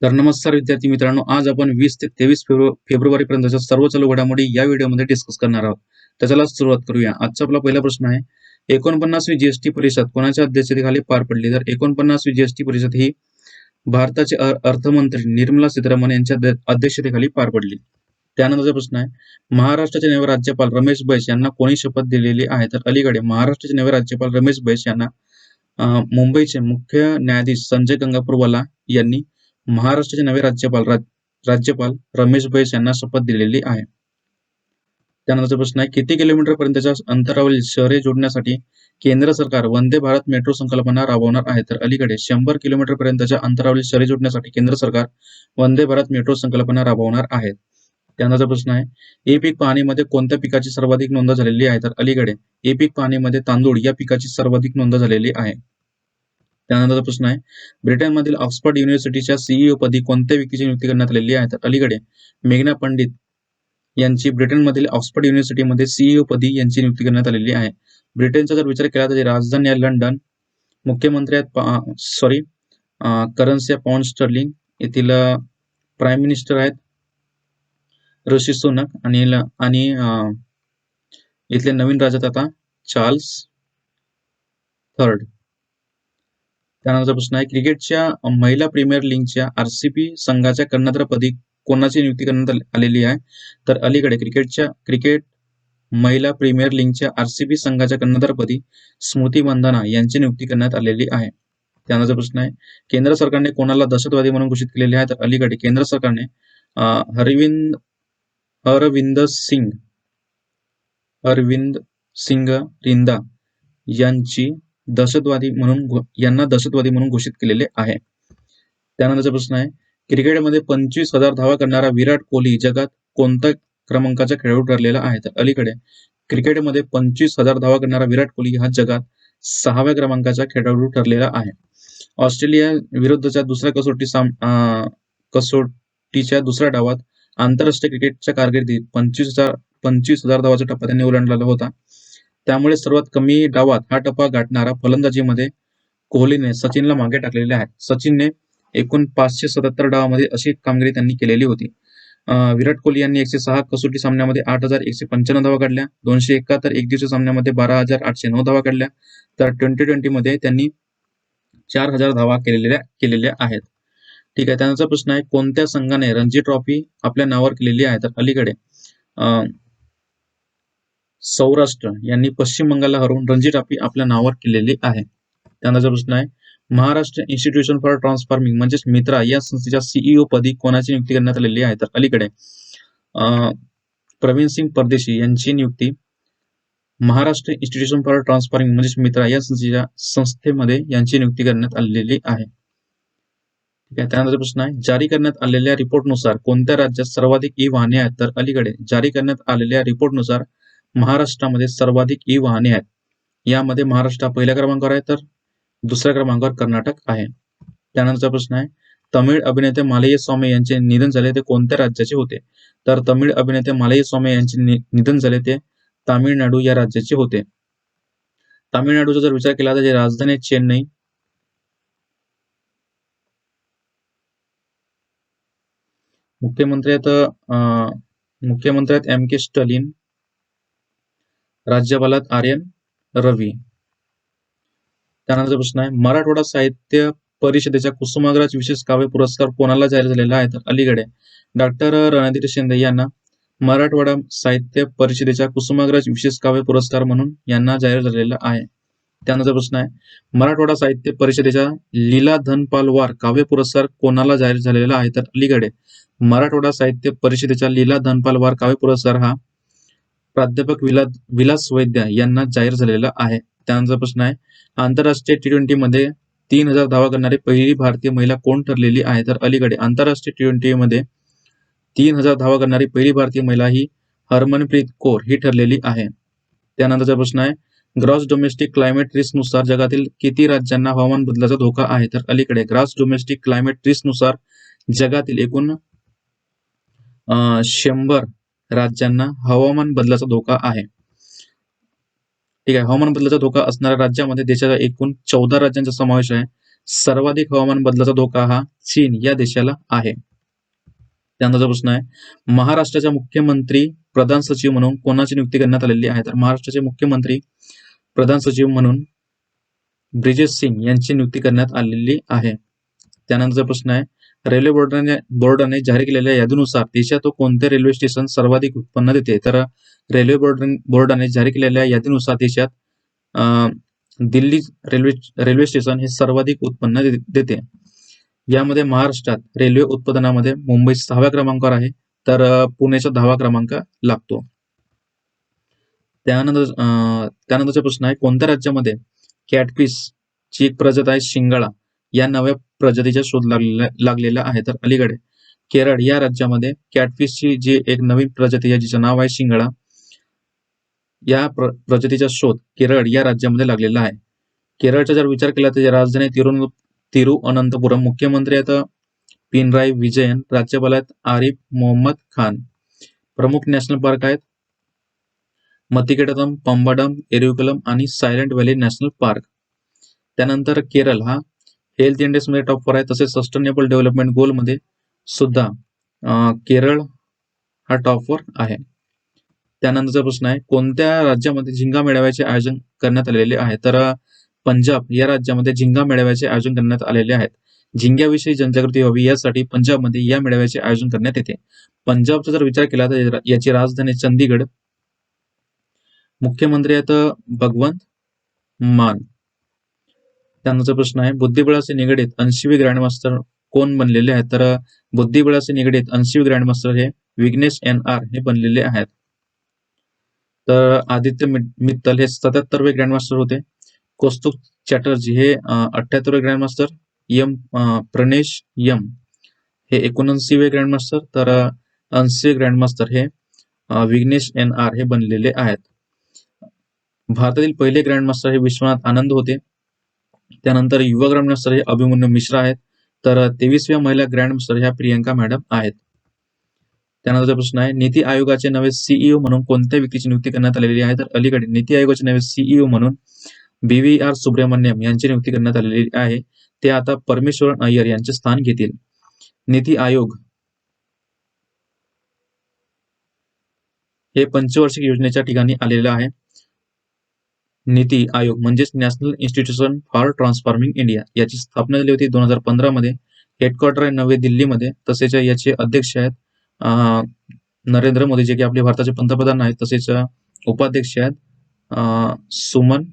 तर नमस्कार विद्यार्थी मित्रांनो, आज आपण 20 ते 23 फेब्रुवारी पर्यंतच्या सर्व चालू घडामोडी या व्हिडिओमध्ये डिस्कस करणार आहोत. तर चला सुरुवात करूया. आजचा आपला पहिला प्रश्न आहे, 49वी जीएसटी परिषद कोणाच्या अध्यक्षतेखाली पार पडली? तर 49वी जीएसटी परिषद ही भारताचे अर्थमंत्री निर्मला सीतारामन यांच्या अध्यक्षतेखाली पार पडली. त्यानंतरचा प्रश्न आहे, महाराष्ट्राचे नवे राज्यपाल रमेश बैस यांना कोणी शपथ दिलेली आहे? तर अलीकडे महाराष्ट्राचे नवे राज्यपाल रमेश बैस यांना मुंबईचे मुख्य न्यायाधीश संजय गंगापूरवाला यांनी महाराष्ट्राचे नवे राज्यपाल रमेश बैस यांना शपथ दिलेली आहे. त्यानंतरचा प्रश्न आहे, किती किलोमीटर पर्यंतच्या अंतरावरील शहरे जोडण्यासाठी केंद्र सरकार वंदे भारत मेट्रो संकल्पना राबवणार आहे? तर अलीकडे 100 किलोमीटर पर्यंतच्या अंतरावरील शहरे जोडण्यासाठी केंद्र सरकार वंदे भारत मेट्रो संकल्पना राबवणार आहे. त्यानंतरचा प्रश्न आहे, ई पीक पाहणीमध्ये कोणत्या पिकाची सर्वाधिक नोंद झालेली आहे? तर अलीकडे ई पीक पाहणीमध्ये तांदूळ या पिकाची सर्वाधिक नोंद झालेली आहे. त्यानंतरचा प्रश्न आहे, ब्रिटनमधील ऑक्सफर्ड युनिव्हर्सिटीच्या सीईओ पदी कोणत्या व्यक्तीची नियुक्ती करण्यात आलेली आहे? तर अलीकडे मेघना पंडित यांची ब्रिटनमधील ऑक्सफर्ड युनिव्हर्सिटीमध्ये सीईओ पदी यांची नियुक्ती करण्यात आलेली आहे. ब्रिटनचा जर विचार केला तर राजधानी आहे लंडन, मुख्यमंत्री आहेत करन्सी आहे पाऊंड स्टर्लिंग, येथील प्राईम मिनिस्टर आहेत ऋषी सुनक आणि इथले नवीन राजा आता चार्ल्स थर्ड. त्यानंतरचा प्रश्न आहे, क्रिकेटच्या महिला प्रीमियर लीगच्या आरसीबी संघाच्या कर्णधारपदी कोणाची नियुक्ती करण्यात आलेली आहे? तर अलीकडे क्रिकेट महिला प्रीमियर लीगच्या आरसीबी संघाच्या कर्णधारपदी स्मृती मंधाना यांची नियुक्ती करण्यात आलेली आहे. त्यानंतरचा प्रश्न आहे, केंद्र सरकारने कोणाला दहशतवादी म्हणून घोषित केलेले आहे? तर अलीकडे केंद्र सरकारने अरविंद सिंग रिंदा यांना दहशतवादी म्हणून घोषित केलेले आहे. त्यानंतरचा प्रश्न आहे, क्रिकेटमध्ये 25,000 धावा करणारा विराट कोहली जगात कोणत्या क्रमांकाचा खेळाडू ठरलेला आहे? तर अलीकडे क्रिकेटमध्ये 25,000 धावा करणारा विराट कोहली हा जगात 6व्या क्रमांकाचा खेळाडू ठरलेला आहे. ऑस्ट्रेलिया विरुद्धच्या दुसऱ्या कसोटीच्या दुसऱ्या डावात आंतरराष्ट्रीय क्रिकेटच्या कारकिर्दीत 25,000 धावाचा टप्पा त्यांनी ओलांडलेला होता. त्यामुळे सर्वात कमी डावात हा टप्पा गाठणारा फलंदाजीमध्ये कोहलीने सचिनला मागे टाकलेले आहे. सचिनने एकूण 577 डावामध्ये अशी कामगिरी त्यांनी केलेली होती. विराट कोहली यांनी 106 कसोटी सामन्यामध्ये 8,195 धावा काढल्या, 271 एकदिवसीय सामन्यामध्ये 12,809 धावा काढल्या, तर 2020 मध्ये त्यांनी 4,000 धावा केलेल्या आहेत. ठीक आहे. त्यानंतरचा प्रश्न आहे, कोणत्या संघाने रणजी ट्रॉफी आपल्या नावावर केलेली आहे? तर अलीकडे सौराष्ट्र यांनी पश्चिम बंगालला हरवून रणजी ट्रॉफी आपल्या नावावर केलेली आहे. त्यानंतरचा प्रश्न आहे, महाराष्ट्र इन्स्टिट्यूशन फॉर ट्रान्सफॉर्मिंग म्हणजेच मित्रा या संस्थेच्या सीईओ पदी कोणाची नियुक्ती करण्यात आलेली आहे? तर अलीकडे प्रवीण सिंग परदेशी यांची नियुक्ती महाराष्ट्र इन्स्टिट्यूशन फॉर ट्रान्सफॉर्मिंग म्हणजेच मित्रा या संस्थेमध्ये यांची नियुक्ती करण्यात आलेली आहे. ठीक आहे. त्यानंतर प्रश्न आहे, जारी करण्यात आलेल्या रिपोर्टनुसार कोणत्या राज्यात सर्वाधिक ई वाहने आहेत? तर अलीकडे जारी करण्यात आलेल्या रिपोर्टनुसार महाराष्ट्रामध्ये सर्वाधिक ई वाहने आहेत. यामध्ये महाराष्ट्र पहिल्या क्रमांकावर आहे, तर दुसऱ्या क्रमांकावर कर्नाटक आहे. त्यानंतरचा प्रश्न आहे, तमिळ अभिनेते मालय स्वामी यांचे निधन झाले ते कोणत्या राज्याचे होते? तर तमिळ अभिनेते मालय स्वामी यांचे निधन झाले ते तामिळनाडू या राज्याचे होते. तामिळनाडूचा जर विचार केला तर राजधानी चेन्नई, मुख्यमंत्री आहेत एम के स्टॅलिन, राज्यपालात आर्यन रवी. त्यानंतर प्रश्न आहे, मराठवाडा साहित्य परिषदेच्या कुसुमाग्रज विशेष काव्य पुरस्कार कोणाला जाहीर झालेला आहे? तर अलीकडे डॉक्टर रणधीर शिंदे यांना मराठवाडा साहित्य परिषदेच्या कुसुमाग्रज विशेष काव्य पुरस्कार म्हणून यांना जाहीर झालेला आहे. त्यानंतर प्रश्न आहे, मराठवाडा साहित्य परिषदेच्या लीला धनपाल काव्य पुरस्कार कोणाला जाहीर झालेला आहे? तर अलीकडे मराठवाडा साहित्य परिषदेच्या लीला धनपाल काव्य पुरस्कार हा प्राध्यापक विलास वैद्य यांना जाहीर झालेला आहे. त्यानंतर प्रश्न आहे, आंतरराष्ट्रीय T20 मध्ये 3,000 धावा करणारी पहिली भारतीय महिला कोण ठरलेली आहे? तर अलीकडे आंतरराष्ट्रीय T20 मध्ये 3,000 धावा करणारी पहिली भारतीय महिला ही हरमनप्रीत कौर ही ठरलेली आहे. त्यानंतरचा प्रश्न आहे, ग्रॉस डोमेस्टिक क्लायमेट रिस्क नुसार जगातील किती राज्यांना हवामान बदलाचा धोका आहे? तर अलीकडे ग्रॉस डोमेस्टिक क्लायमेट रिस्क नुसार जगातील एकूण 100 राज्यांना हवामान बदलाचा धोका आहे. ठीक आहे. हवामान बदलाचा धोका असणाऱ्या राज्यामध्ये देशाच्या एकूण 14 राज्यांचा समावेश आहे. सर्वाधिक हवामान बदलाचा धोका हा चीन या देशाला आहे. त्यानंतरचा प्रश्न आहे, महाराष्ट्राच्या मुख्यमंत्री प्रधान सचिव म्हणून कोणाची नियुक्ती करण्यात आलेली आहे? तर महाराष्ट्राचे मुख्यमंत्री प्रधान सचिव म्हणून ब्रिजेश सिंग यांची नियुक्ती करण्यात आलेली आहे. त्यानंतरचा प्रश्न आहे, रेल्वे बोर्डाने जाहीर केलेल्या यादीनुसार देशात कोणते रेल्वे स्टेशन सर्वाधिक उत्पन्न देते? तर रेल्वे बोर्डाने जाहीर केलेल्या यादीनुसार देशात दिल्ली रेल्वे स्टेशन हे सर्वाधिक उत्पन्न देते. यामध्ये महाराष्ट्रात रेल्वे उत्पादनामध्ये मुंबई 6व्या क्रमांकावर आहे, तर पुण्याचा 10वा क्रमांक लागतो. त्यानंतरचा प्रश्न आहे, कोणत्या राज्यामध्ये कॅटफिश ची एक प्रजाती आहे शिंगाळा या नव्या प्रजातीचा शोध लागलेला आहे? तर अलीकडे केरळ या राज्यामध्ये कॅटफिशची जी एक नवीन प्रजाती आहे जिचं नाव आहे शिंगाळा, या प्रजातीचा शोध केरळ या राज्यामध्ये लागलेला आहे. केरळचा जर विचार केला तर राजधानी तिरुअनंतपुरम, मुख्यमंत्री आता पिनराई विजयन, राज्यपाल आहेत आरिफ मोहम्मद खान. प्रमुख नॅशनल पार्क आहेत मतिकेटम, पंबाडम, एरिकुलम आणि सायलेंट व्हॅली नॅशनल पार्क. त्यानंतर केरळ हा हेल्थ इंडेक्स मध्ये टॉप 4 आहे, तसेच सस्टेनेबल डेव्हलपमेंट गोल मध्ये सुद्धा केरळ हा टॉप 4 आहे. त्यानंतरचा प्रश्न आहे, कोणत्या राज्यामध्ये झिंगा मेळाव्याचे आयोजन करण्यात आलेले आहे? तर पंजाब या राज्यामध्ये झिंगा मेळाव्याचे आयोजन करण्यात आलेले आहेत. झिंग्याविषयी जनजागृती व्हावी यासाठी पंजाबमध्ये या मेळाव्याचे आयोजन करण्यात येते. पंजाबचा जर विचार केला तर याची राजधानी चंदीगड, मुख्यमंत्री आहेत भगवंत मान. त्यानंतरचा प्रश्न आहे, बुद्धिबळाशी निगडीत 80वे ग्रँडमास्टर कोण बनलेले आहेत? तर बुद्धिबळाशी निगडीत 80वे ग्रँडमास्टर हे विघ्नेश NR हे बनलेले आहेत. तर आदित्य मित्तल हे 77वे ग्रँडमास्टर होते. कौस्तुभ चॅटर्जी हे 78वे ग्रँडमास्टर, प्रणेश हे 79वे ग्रँडमास्टर, तर 80वे ग्रँडमास्टर हे विघ्नेश NR हे बनलेले आहेत. भारतातील पहिले ग्रँडमास्टर हे विश्वनाथ आनंद होते. त्यानंतर युवा ग्रँडमास्टर हे अभिमन्यू मिश्रा आहेत, तर 23व्या महिला ग्रँडमास्टर ह्या प्रियंका मॅडम आहेत. त्यानंतरचा प्रश्न आहे, नीती आयोगाचे नवे CEO म्हणून कोणत्या व्यक्तीची नियुक्ती करण्यात आलेली आहे? तर अलीकडे नीती आयोगाचे नवे CEO म्हणून BVR सुब्रमण्यम यांची नियुक्ती करण्यात आलेली आहे. ते आता परमेश्वरन अय्यर यांचे स्थान घेतील. नीती आयोग हे पंचवार्षिक योजनेच्या ठिकाणी आलेलं आहे. नीती आयोग म्हणजेच national institution for transforming India, याची स्थापना झाली होती 2015 मध्ये. हेडक्वार्टर आहे नवी दिल्लीमध्ये. तसेच याचे अध्यक्ष आहेत नरेंद्र मोदी, जे की आपले भारताचे पंतप्रधान आहेत. तसेच उपाध्यक्ष आहेत सुमन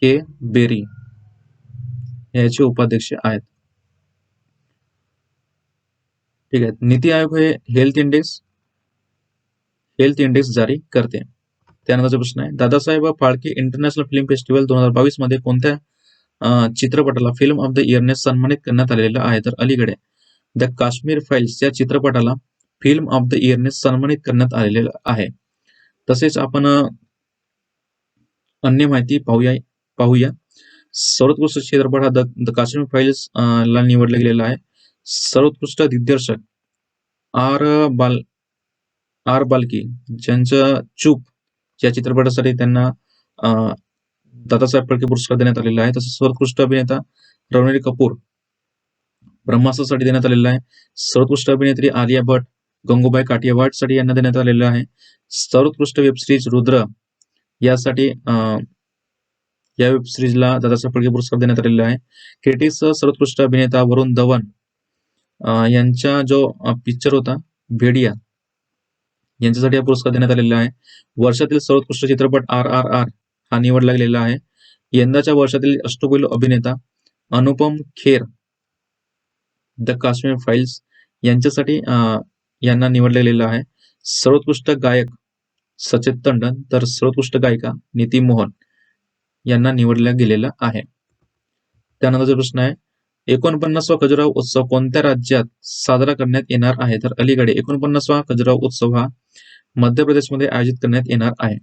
के बेरी, याचे उपाध्यक्ष आहेत. ठीक आहे. नीती आयोग हे हेल्थ इंडेक्स जारी करते. त्यानंतरचा प्रश्न आहे, Dadasaheb Phalke international film festival 2022 मध्ये कोणत्या चित्रपटाला फिल्म ऑफ द इयरने सन्मानित करण्यात आलेलं आहे? तर अलीकडे द काश्मीर फाईल्स या चित्रपटाला फिल्म ऑफ द इयरने सन्मानित करण्यात आलेलं आहे. तसेच आपण अन्य माहिती पाहूया. सर्वोत्कृष्ट चित्रपट हा द काश्मीर फाईल्स ला निवडला गेलेला आहे. सर्वोत्कृष्ट दिग्दर्शक आर बाल्की ज्यांचं चूप या चित्रपटासाठी त्यांना दादासाहेब फाळके पुरस्कार देण्यात आलेला आहे. तसेच सर्वोत्कृष्ट अभिनेता रणबीर कपूर ब्रह्मास्त्रासाठी देण्यात आलेला आहे. सर्वोत्कृष्ट अभिनेत्री आलिया भट्ट गंगूबाई काठियावाड साठी यांना देण्यात आलेलं आहे. सर्वोत्कृष्ट वेब सिरीज रुद्र यासाठी या वेब सिरीजला दादासाहेब फाळके पुरस्कार देण्यात आलेला आहे. क्रिटिक्स सर्वोत्कृष्ट अभिनेता वरुण धवन यांचा जो पिक्चर होता भेडिया यांच्यासाठी हा पुरस्कार देण्यात आलेला आहे. वर्षातील सर्वोत्कृष्ट चित्रपट RRR हा निवडला गेलेला आहे. यंदाच्या वर्षातील अष्टपैलू अभिनेता अनुपम खेर द काश्मीर फाईल्स यांच्यासाठी यांना निवडलं गेलेलं आहे. सर्वोत्कृष्ट गायक सचेत टंडन, तर सर्वोत्कृष्ट गायिका नीती मोहन यांना निवडलं गेलेलं आहे. त्यानंतरचा प्रश्न आहे, 49वा खजुराहो उत्सव कोणत्या राज्यात साजरा करण्यात येणार आहे? तर अलीकडे 49वा खजुराहो उत्सव हा मध्य प्रदेशमध्ये आयोजित करण्यात येणार आहे.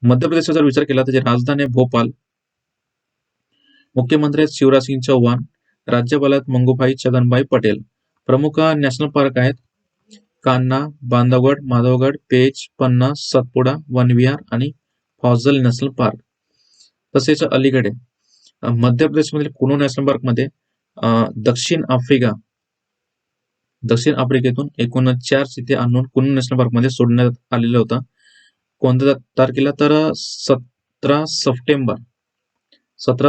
मध्य प्रदेशचा जर विचार केला तर राजधानी भोपाल, मुख्यमंत्री आहेत शिवराज सिंग चौहान, राज्यपाल आहेत मंगूभाई छगनभाई पटेल. प्रमुख नॅशनल पार्क आहेत कान्हा, बांधवगड, माधवगड, पेच, पन्ना, सतपुडा, वनविहार आणि फौजल नॅशनल पार्क. तसेच अलीकडे मध्य प्रदेशमधील कुनो नॅशनल पार्कमध्ये दक्षिण आफ्रिकेतून एकूण 4 चिते आणून कुनो नॅशनल पार्कमध्ये सोडण्यात आलेलं होतं. कोणत्या तारखेला? तर 17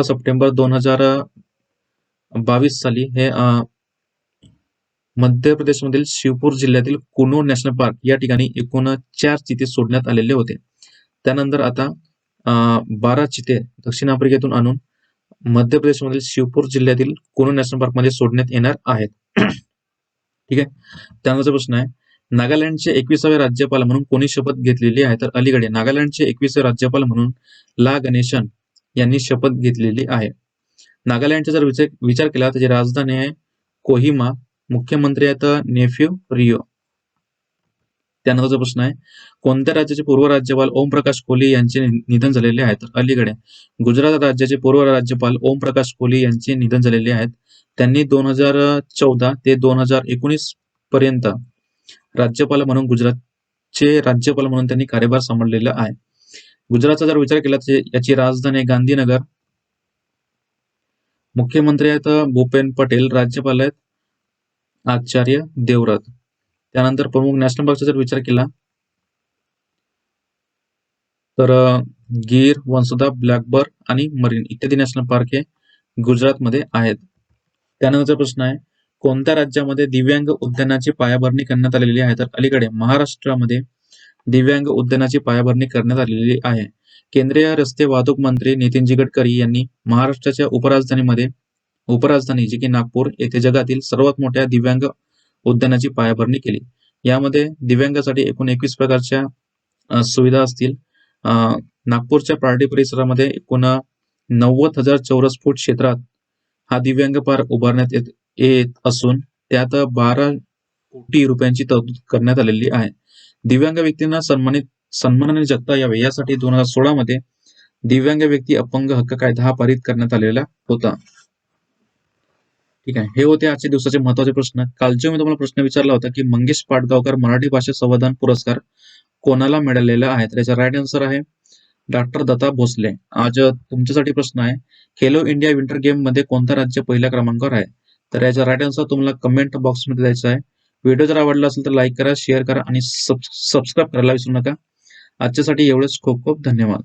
सप्टेंबर 2022 साली हे मध्य प्रदेशमधील शिवपूर जिल्ह्यातील कुनो नॅशनल पार्क या ठिकाणी एकूण 4 चिते सोडण्यात आलेले होते. त्यानंतर आता 12 चिते दक्षिण आफ्रिकेतून आणून मध्य प्रदेशमधील शिवपूर जिल्ह्यातील कुनो नॅशनल पार्कमध्ये सोडण्यात येणार आहेत. ठीक आहे. त्यानंतरचा प्रश्न आहे, नागालँडचे 21वे राज्यपाल म्हणून कोणी शपथ घेतलेली आहे? तर अलीकडे नागालँडचे 21वे राज्यपाल म्हणून ला गणेशन यांनी शपथ घेतलेली आहे. नागालँडचा जर विचार केला तर त्याची राजधानी आहे कोहिमा, मुख्यमंत्री आहेत नेफ्यू रिओ. त्यानंतरचा प्रश्न आहे, कोणत्या राज्याचे पूर्व राज्यपाल ओमप्रकाश कोहली यांचे निधन झालेले आहे? तर अलीकडे गुजरात राज्याचे पूर्व राज्यपाल ओमप्रकाश कोहली यांचे निधन झालेले आहेत. त्यांनी 2014 ते 2019 पर्यंत राज्यपाल म्हणून गुजरातचे राज्यपाल म्हणून त्यांनी कार्यभार सांभाळलेला आहे. गुजरातचा जर विचार केला तर याची राजधानी गांधीनगर, मुख्यमंत्री आहेत भूपेन पटेल, राज्यपाल आहेत आचार्य देवव्रत. त्यानंतर प्रमुख नॅशनल पार्कचा जर विचार केला तर गीर, वंसदा, ब्लॅकबक आणि मरीन इत्यादी नॅशनल पार्क हे गुजरातमध्ये आहेत. त्यानंतरचा प्रश्न आहे, कोणत्या राज्यामध्ये दिव्यांग उद्यानाची पायाभरणी करण्यात आलेली आहे? तर अलीकडे महाराष्ट्रामध्ये दिव्यांग उद्यानाची पायाभरणी करण्यात आलेली आहे. केंद्रीय रस्ते वाहतूक मंत्री नितीनजी गडकरी यांनी महाराष्ट्राच्या उपराजधानी जी की नागपूर येथे जगातील सर्वात मोठ्या दिव्यांग उद्यानाची पायाभरणी केली. यामध्ये दिव्यांगासाठी एकूण 21 प्रकारच्या सुविधा असतील. नागपूरच्या पार्टी परिसरामध्ये एकूण 90,000 चौरस फूट क्षेत्रात हा दिव्यांग पार्क उभारण्यात येत असून त्यात 12 कोटी रुपयांची तरतूद करण्यात आलेली आहे. दिव्यांग व्यक्तींना सन्मानाने जगता यावे यासाठी 2016 मध्ये दिव्यांग व्यक्ती अपंग हक्क कायदा हा पारित करण्यात आलेला होता. ठीक आहे. हे होते आजच्या दिवसाचे महत्वाचे प्रश्न. कालचे मी तुम्हाला प्रश्न विचारला होता की मंगेश पाडगावकर मराठी भाषा संवर्धन पुरस्कार कोणाला मिळालेला आहे? तर याचा राईट आन्सर आहे डॉक्टर दत्ता भोसले. आज तुमच्यासाठी प्रश्न आहे, खेलो इंडिया विंटर गेम मध्ये कोणता राज्य पहिल्या क्रमांकावर आहे? तर याचा राईट आन्सर तुम्हाला कमेंट बॉक्समध्ये द्यायचा आहे. व्हिडिओ जर आवडला असेल तर लाईक करा, शेअर करा आणि सबस्क्राईब करायला विसरू नका. आजच्यासाठी एवढंच. खूप खूप धन्यवाद.